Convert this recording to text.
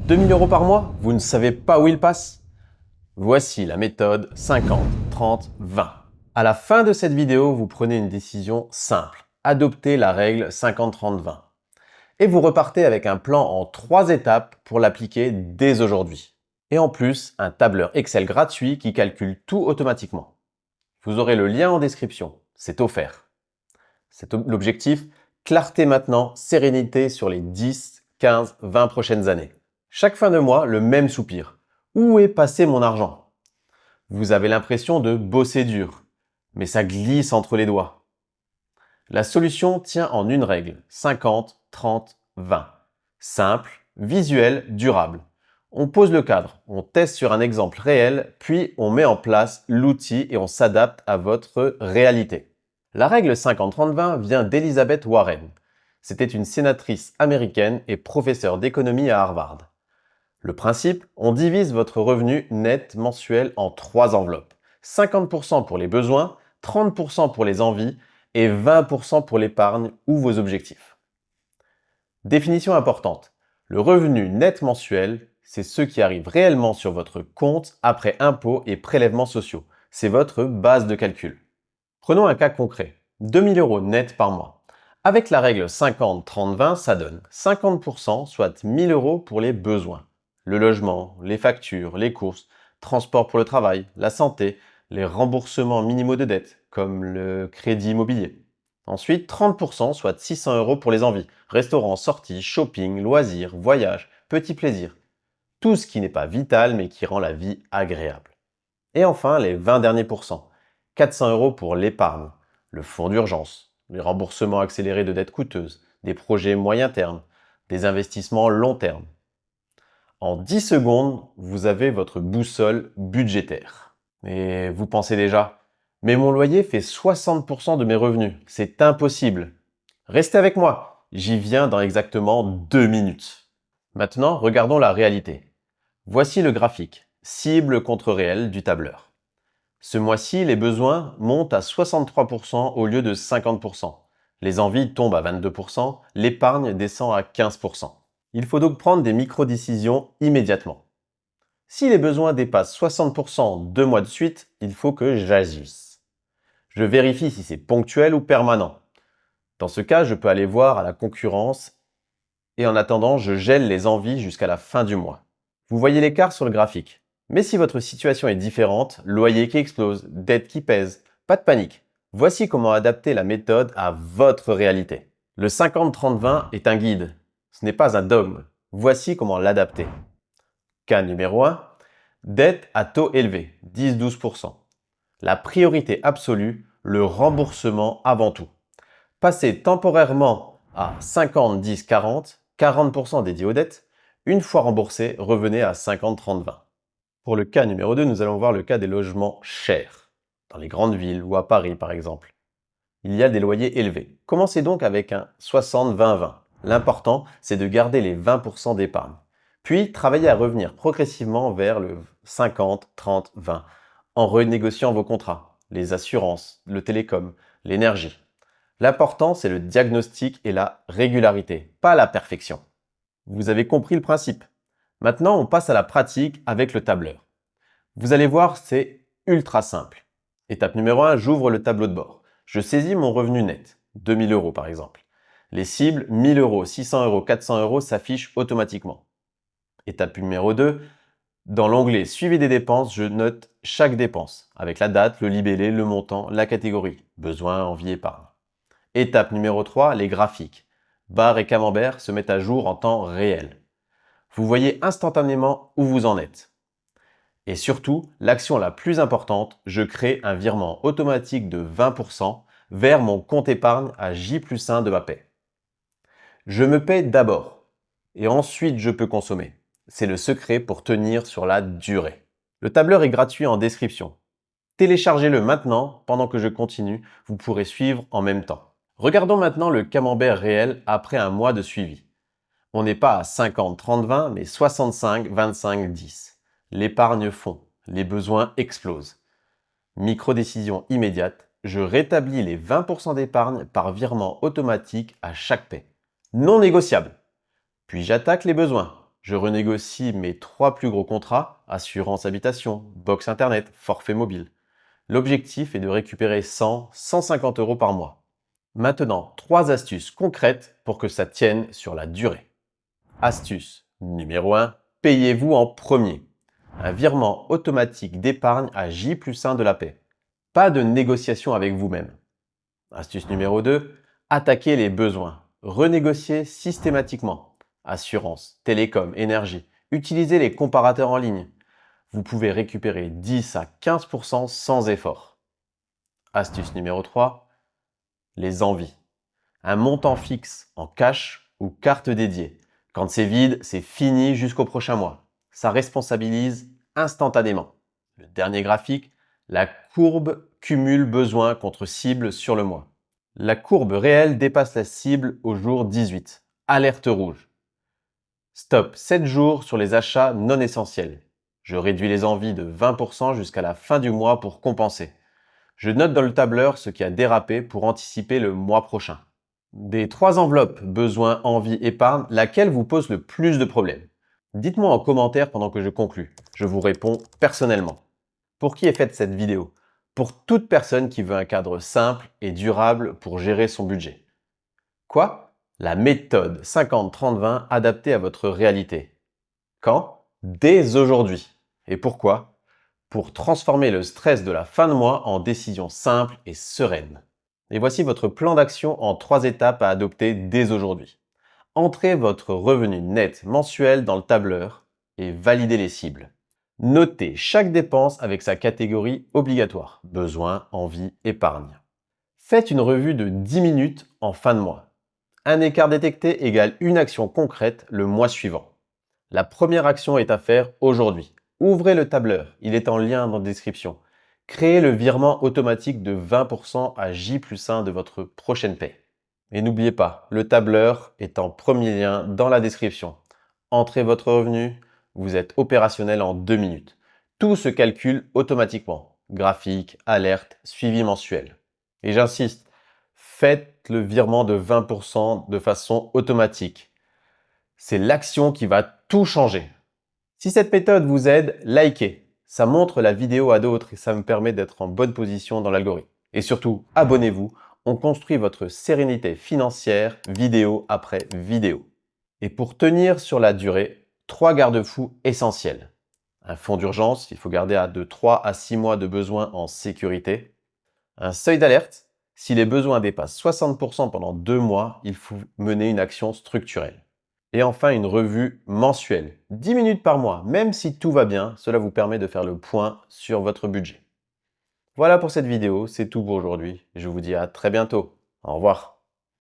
2000 euros par mois, vous ne savez pas où ils passent? Voici la méthode 50, 30, 20. À la fin de cette vidéo, vous prenez une décision simple. Adoptez la règle 50, 30, 20. Et vous repartez avec un plan en 3 étapes pour l'appliquer dès aujourd'hui. Et en plus, un tableur Excel gratuit qui calcule tout automatiquement. Vous aurez le lien en description, c'est offert. C'est l'objectif, clarté maintenant, sérénité sur les 10, 15, 20 prochaines années. Chaque fin de mois, le même soupir. Où est passé mon argent? Vous avez l'impression de bosser dur, mais ça glisse entre les doigts. La solution tient en une règle, 50, 30, 20. Simple, visuel, durable. On pose le cadre, on teste sur un exemple réel, puis on met en place l'outil et on s'adapte à votre réalité. La règle 50-30-20 vient d'Elizabeth Warren. C'était une sénatrice américaine et professeure d'économie à Harvard. Le principe, on divise votre revenu net mensuel en 3 enveloppes. 50% pour les besoins, 30% pour les envies et 20% pour l'épargne ou vos objectifs. Définition importante. Le revenu net mensuel, c'est ce qui arrive réellement sur votre compte après impôts et prélèvements sociaux. C'est votre base de calcul. Prenons un cas concret. 2000 euros net par mois. Avec la règle 50-30-20, ça donne 50%, soit 1000 euros pour les besoins. Le logement, les factures, les courses, transport pour le travail, la santé, les remboursements minimaux de dettes, comme le crédit immobilier. Ensuite, 30%, soit 600 euros pour les envies. Restaurants, sorties, shopping, loisirs, voyages, petits plaisirs. Tout ce qui n'est pas vital mais qui rend la vie agréable. Et enfin, les 20 derniers pourcents. 400 euros pour l'épargne, le fonds d'urgence, les remboursements accélérés de dettes coûteuses, des projets moyen terme, des investissements long terme. En 10 secondes, vous avez votre boussole budgétaire. Et vous pensez déjà, mais mon loyer fait 60% de mes revenus, c'est impossible. Restez avec moi, j'y viens dans exactement 2 minutes. Maintenant, regardons la réalité. Voici le graphique, cible contre réel du tableur. Ce mois-ci, les besoins montent à 63% au lieu de 50%. Les envies tombent à 22%, l'épargne descend à 15%. Il faut donc prendre des micro-décisions immédiatement. Si les besoins dépassent 60% 2 mois de suite, il faut que j'agisse. Je vérifie si c'est ponctuel ou permanent. Dans ce cas, je peux aller voir à la concurrence et en attendant, je gèle les envies jusqu'à la fin du mois. Vous voyez l'écart sur le graphique. Mais si votre situation est différente, loyer qui explose, dette qui pèse, pas de panique. Voici comment adapter la méthode à votre réalité. Le 50-30-20 est un guide. Ce n'est pas un dogme. Voici comment l'adapter. Cas numéro 1. Dette à taux élevé, 10-12%. La priorité absolue, le remboursement avant tout. Passez temporairement à 50-10-40, 40% dédié aux dettes. Une fois remboursé, revenez à 50-30-20. Pour le cas numéro 2, nous allons voir le cas des logements chers, dans les grandes villes ou à Paris par exemple. Il y a des loyers élevés. Commencez donc avec un 60-20-20. L'important, c'est de garder les 20% d'épargne. Puis, travaillez à revenir progressivement vers le 50-30-20 en renégociant vos contrats, les assurances, le télécom, l'énergie. L'important, c'est le diagnostic et la régularité, pas la perfection. Vous avez compris le principe. Maintenant, on passe à la pratique avec le tableur. Vous allez voir, c'est ultra simple. Étape numéro 1, j'ouvre le tableau de bord. Je saisis mon revenu net, 2000 euros par exemple. Les cibles, 1000 euros, 600 euros, 400 euros s'affichent automatiquement. Étape numéro 2, dans l'onglet Suivi des dépenses, je note chaque dépense, avec la date, le libellé, le montant, la catégorie, besoin, envie, épargne. Étape numéro 3, les graphiques. Barres et camembert se mettent à jour en temps réel. Vous voyez instantanément où vous en êtes. Et surtout, l'action la plus importante, je crée un virement automatique de 20% vers mon compte épargne à J+1 de ma paie. Je me paie d'abord et ensuite je peux consommer. C'est le secret pour tenir sur la durée. Le tableur est gratuit en description. Téléchargez-le maintenant pendant que je continue, vous pourrez suivre en même temps. Regardons maintenant le camembert réel après un mois de suivi. On n'est pas à 50-30-20 mais 65-25-10. L'épargne fond, les besoins explosent. Micro-décision immédiate, je rétablis les 20% d'épargne par virement automatique à chaque paie. Non négociable. Puis j'attaque les besoins. Je renégocie mes 3 plus gros contrats, assurance habitation, box internet, forfait mobile. L'objectif est de récupérer 100-150 € par mois. Maintenant, 3 astuces concrètes pour que ça tienne sur la durée. Astuce numéro 1, payez-vous en premier. Un virement automatique d'épargne à J+1 de la paie. Pas de négociation avec vous-même. Astuce numéro 2, attaquez les besoins. Renégociez systématiquement. Assurance, télécom, énergie. Utilisez les comparateurs en ligne. Vous pouvez récupérer 10 à 15% sans effort. Astuce numéro 3, les envies. Un montant fixe en cash ou carte dédiée. Quand c'est vide, c'est fini jusqu'au prochain mois. Ça responsabilise instantanément. Le dernier graphique, la courbe cumule besoin contre cible sur le mois. La courbe réelle dépasse la cible au jour 18. Alerte rouge. Stop 7 jours sur les achats non essentiels. Je réduis les envies de 20% jusqu'à la fin du mois pour compenser. Je note dans le tableur ce qui a dérapé pour anticiper le mois prochain. Des 3 enveloppes besoin, envie, épargne, laquelle vous pose le plus de problèmes? Dites-moi en commentaire pendant que je conclue. Je vous réponds personnellement. Pour qui est faite cette vidéo? Pour toute personne qui veut un cadre simple et durable pour gérer son budget. Quoi? La méthode 50-30-20 adaptée à votre réalité. Quand? Dès aujourd'hui. Et pourquoi? Pour transformer le stress de la fin de mois en décisions simples et sereines. Et voici votre plan d'action en 3 étapes à adopter dès aujourd'hui. Entrez votre revenu net mensuel dans le tableur et validez les cibles. Notez chaque dépense avec sa catégorie obligatoire, besoin, envie, épargne. Faites une revue de 10 minutes en fin de mois. Un écart détecté égale une action concrète le mois suivant. La première action est à faire aujourd'hui. Ouvrez le tableur, il est en lien dans la description. Créez le virement automatique de 20% à J+1 de votre prochaine paie. Et n'oubliez pas, le tableur est en premier lien dans la description. Entrez votre revenu, vous êtes opérationnel en 2 minutes. Tout se calcule automatiquement. Graphique, alerte, suivi mensuel. Et j'insiste, faites le virement de 20% de façon automatique. C'est l'action qui va tout changer. Si cette méthode vous aide, likez. Ça montre la vidéo à d'autres et ça me permet d'être en bonne position dans l'algorithme. Et surtout, abonnez-vous. On construit votre sérénité financière vidéo après vidéo. Et pour tenir sur la durée, 3 garde-fous essentiels. Un fonds d'urgence, il faut garder de 3 à 6 mois de besoins en sécurité. Un seuil d'alerte, si les besoins dépassent 60% pendant 2 mois, il faut mener une action structurelle. Et enfin, une revue mensuelle, 10 minutes par mois, même si tout va bien, cela vous permet de faire le point sur votre budget. Voilà pour cette vidéo, c'est tout pour aujourd'hui. Je vous dis à très bientôt. Au revoir.